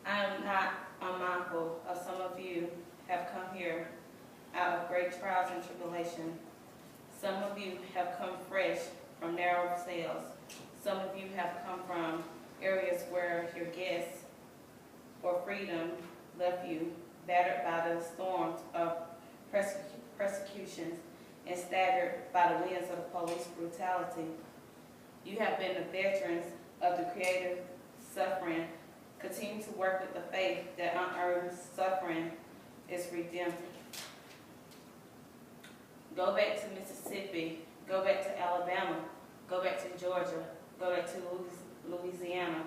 I am not unmindful of some of you have come here out of great trials and tribulation. Some of you have come fresh from narrow cells. Some of you have come from areas where your guests or freedom left you, battered by the storms of persecutions and staggered by the winds of police brutality. You have been the veterans of the creative suffering. Continue to work with the faith that unearned suffering is redemptive. Go back to Mississippi, go back to Alabama, go back to Georgia, go back to Louisiana,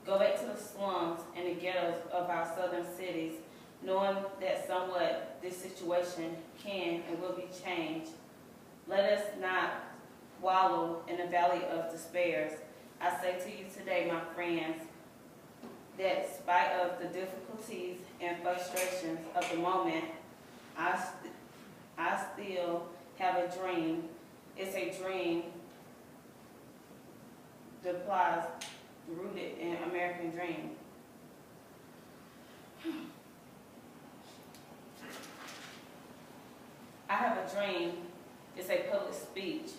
go back to the slums and the ghettos of our southern cities, knowing that somewhat this situation can and will be changed. Let us not wallow in the valley of despairs. I say to you today, my friends, that in spite of the difficulties and frustrations of the moment, I still have a dream. It's a dream that applies, rooted in American dream. I have a dream. It's a public speech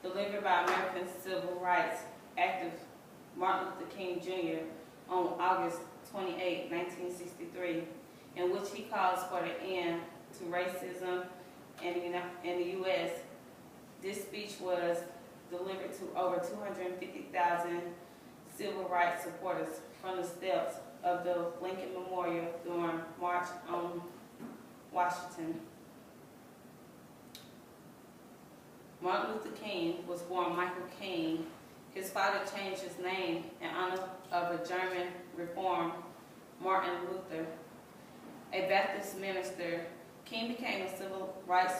delivered by American civil rights activist Martin Luther King Jr. on August 28, 1963, in which he calls for the end to racism in the U.S. This speech was delivered to over 250,000 civil rights supporters from the steps of the Lincoln Memorial during March on Washington. Martin Luther King was born Michael King. His father changed his name in honor of a German reformer, Martin Luther. A Baptist minister, King became a civil rights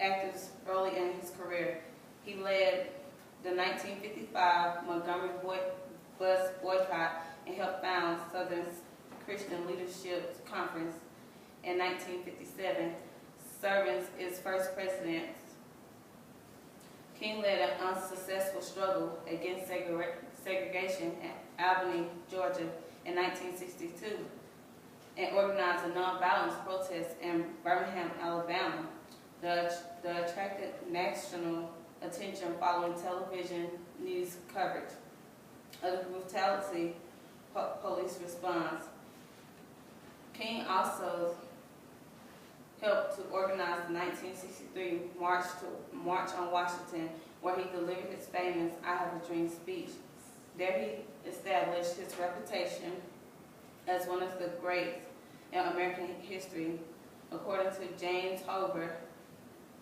activist early in his career. He led the 1955 Montgomery bus boycott and helped found Southern Christian Leadership Conference in 1957, serving as first president. King led an unsuccessful struggle against segregation in Albany, Georgia in 1962, and organized a nonviolent protest in Birmingham, Alabama. The attracted national attention following television news coverage of the brutality police response. King also helped to organize the 1963 March on Washington, where he delivered his famous I Have a Dream speech. There he established his reputation as one of the greats in American history. According to James Holbert,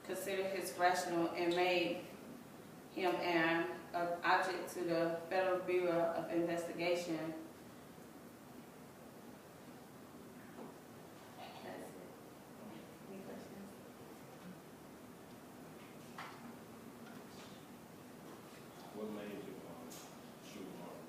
considered his rational and made him an object to the Federal Bureau of Investigation. What made you shoot Martin?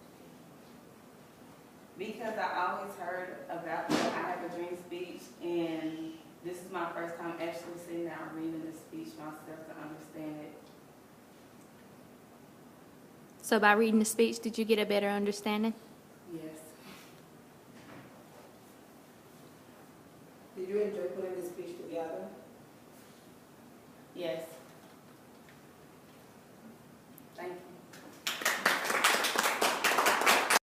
Because I always heard about the I Have a Dream speech, and this is my first time actually sitting down reading the speech myself to understand it. So by reading the speech, did you get a better understanding?